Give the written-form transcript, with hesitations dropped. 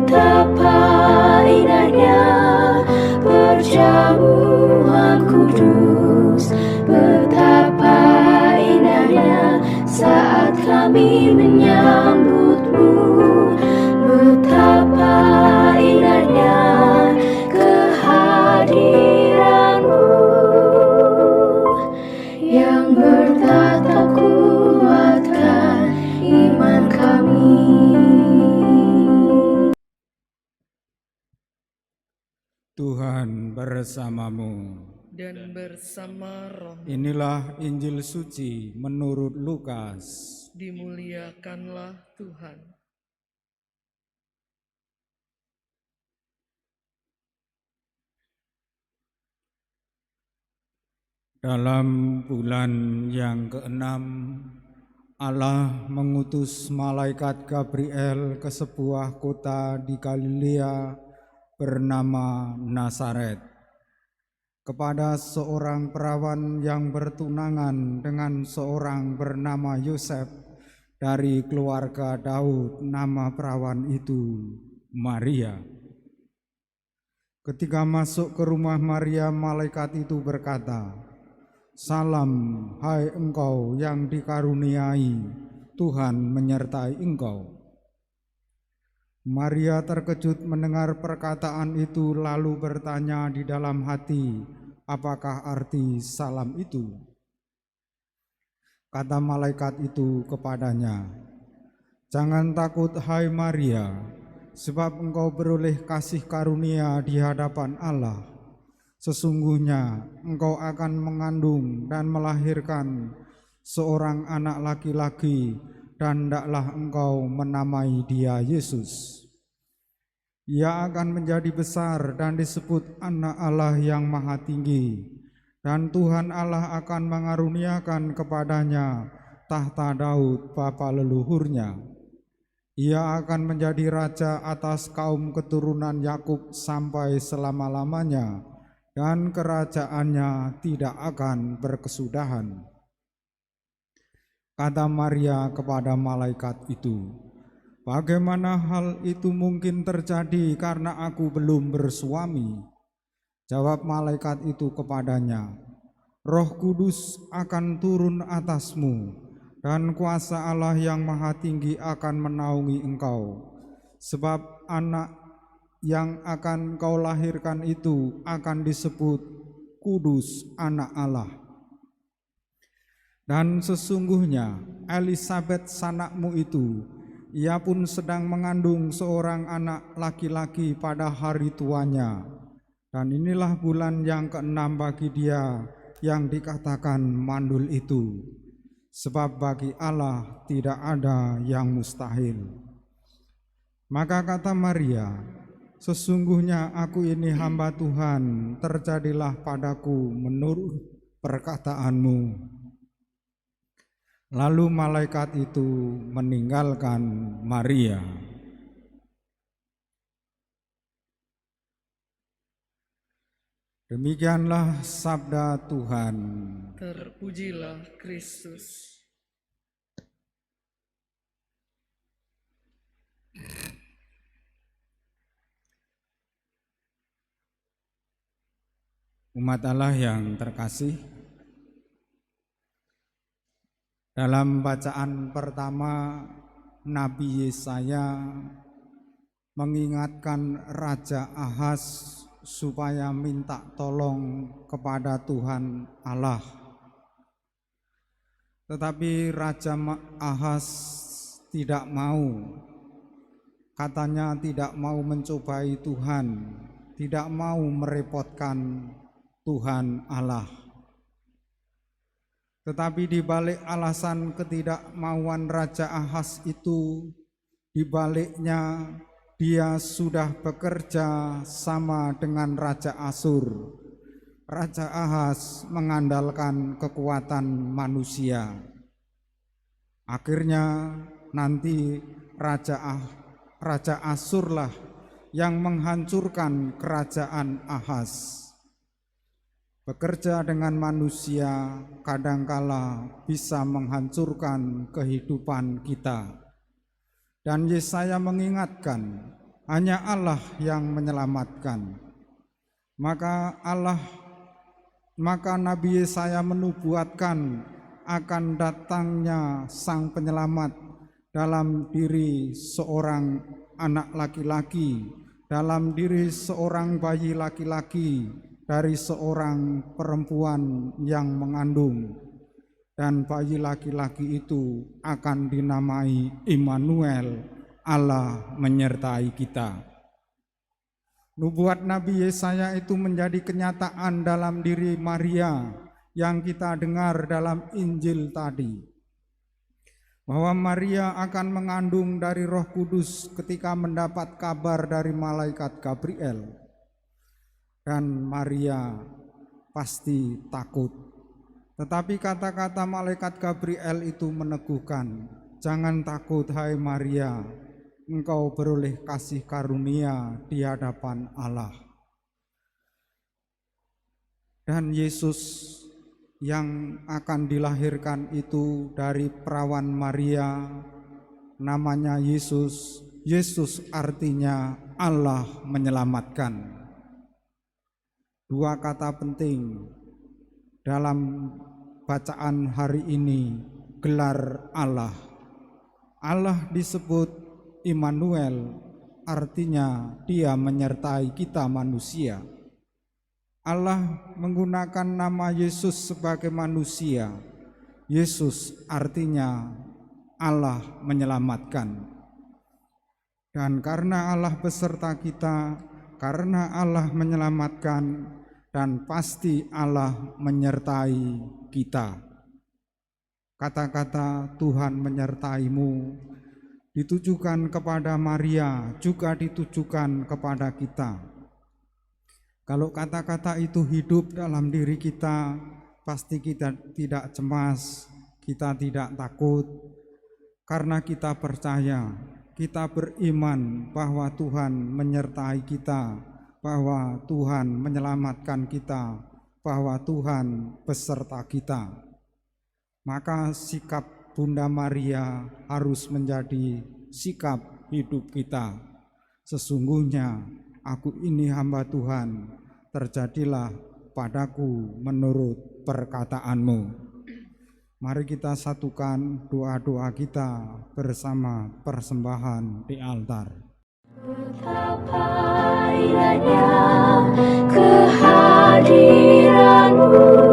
Betapa indahnya perjamuan kudus, betapa indahnya saat kami menyambutmu, betapa indahnya kehadiranmu yang bertatap kuatkan iman kami. Tuhan bersamamu dan bersama roh. Inilah Injil suci menurut Lukas. Dimuliakanlah Tuhan. Dalam bulan yang ke-6, Allah mengutus malaikat Gabriel ke sebuah kota di Galilea bernama Nazaret, kepada seorang perawan yang bertunangan dengan seorang bernama Yosef dari keluarga Daud. Nama perawan itu Maria. Ketika masuk ke rumah Maria, malaikat itu berkata, "Salam, hai engkau yang dikaruniai, Tuhan menyertai engkau." Maria terkejut mendengar perkataan itu, lalu bertanya di dalam hati, apakah arti salam itu? Kata malaikat itu kepadanya, "Jangan takut hai Maria, sebab engkau beroleh kasih karunia di hadapan Allah. Sesungguhnya engkau akan mengandung dan melahirkan seorang anak laki-laki, dan hendaklah engkau menamai dia Yesus. Ia akan menjadi besar dan disebut Anak Allah yang Maha Tinggi, dan Tuhan Allah akan mengaruniakan kepadanya tahta Daud bapa leluhurnya. Ia akan menjadi raja atas kaum keturunan Yakub sampai selama-lamanya, dan kerajaannya tidak akan berkesudahan." Kata Maria kepada malaikat itu, "Bagaimana hal itu mungkin terjadi karena aku belum bersuami?" Jawab malaikat itu kepadanya, "Roh Kudus akan turun atasmu, dan kuasa Allah yang Maha Tinggi akan menaungi engkau. Sebab anak yang akan kau lahirkan itu akan disebut Kudus, Anak Allah. Dan sesungguhnya Elisabet sanakmu itu, ia pun sedang mengandung seorang anak laki-laki pada hari tuanya. Dan inilah bulan yang ke-6 bagi dia yang dikatakan mandul itu. Sebab bagi Allah tidak ada yang mustahil." Maka kata Maria, "Sesungguhnya aku ini hamba Tuhan, terjadilah padaku menurut perkataanmu." Lalu malaikat itu meninggalkan Maria. Demikianlah sabda Tuhan. Terpujilah Kristus. Umat Allah yang terkasih, dalam bacaan pertama, Nabi Yesaya mengingatkan Raja Ahaz supaya minta tolong kepada Tuhan Allah. Tetapi Raja Ahaz tidak mau, katanya tidak mau mencobai Tuhan, tidak mau merepotkan Tuhan Allah. Tetapi di balik alasan ketidakmauan Raja Ahaz itu, di baliknya dia sudah bekerja sama dengan Raja Asyur. Raja Ahaz mengandalkan kekuatan manusia. Akhirnya nanti Raja Asyurlah yang menghancurkan kerajaan Ahaz. Bekerja dengan manusia kadangkala bisa menghancurkan kehidupan kita. Dan Yesaya mengingatkan hanya Allah yang menyelamatkan. Maka Nabi Yesaya menubuatkan akan datangnya Sang Penyelamat dalam diri seorang anak laki-laki, dalam diri seorang bayi laki-laki dari seorang perempuan yang mengandung, dan bayi laki-laki itu akan dinamai Immanuel, Allah menyertai kita. Nubuat Nabi Yesaya itu menjadi kenyataan dalam diri Maria yang kita dengar dalam Injil tadi, bahwa Maria akan mengandung dari Roh Kudus ketika mendapat kabar dari malaikat Gabriel. Dan Maria pasti takut. Tetapi kata-kata malaikat Gabriel itu meneguhkan, "Jangan takut hai Maria, engkau beroleh kasih karunia di hadapan Allah." Dan Yesus yang akan dilahirkan itu dari perawan Maria, namanya Yesus. Yesus artinya Allah menyelamatkan. Dua kata penting dalam bacaan hari ini, gelar Allah. Allah disebut Immanuel, artinya Dia menyertai kita manusia. Allah menggunakan nama Yesus sebagai manusia. Yesus artinya Allah menyelamatkan. Dan karena Allah beserta kita, karena Allah menyelamatkan, dan pasti Allah menyertai kita. Kata-kata Tuhan menyertaimu ditujukan kepada Maria, juga ditujukan kepada kita. Kalau kata-kata itu hidup dalam diri kita, pasti kita tidak cemas, kita tidak takut, karena kita percaya, kita beriman bahwa Tuhan menyertai kita, bahwa Tuhan menyelamatkan kita, bahwa Tuhan beserta kita. Maka sikap Bunda Maria harus menjadi sikap hidup kita. Sesungguhnya aku ini hamba Tuhan, terjadilah padaku menurut perkataanmu. Mari kita satukan doa-doa kita bersama persembahan di altar. Betapa indahnya kehadiranmu.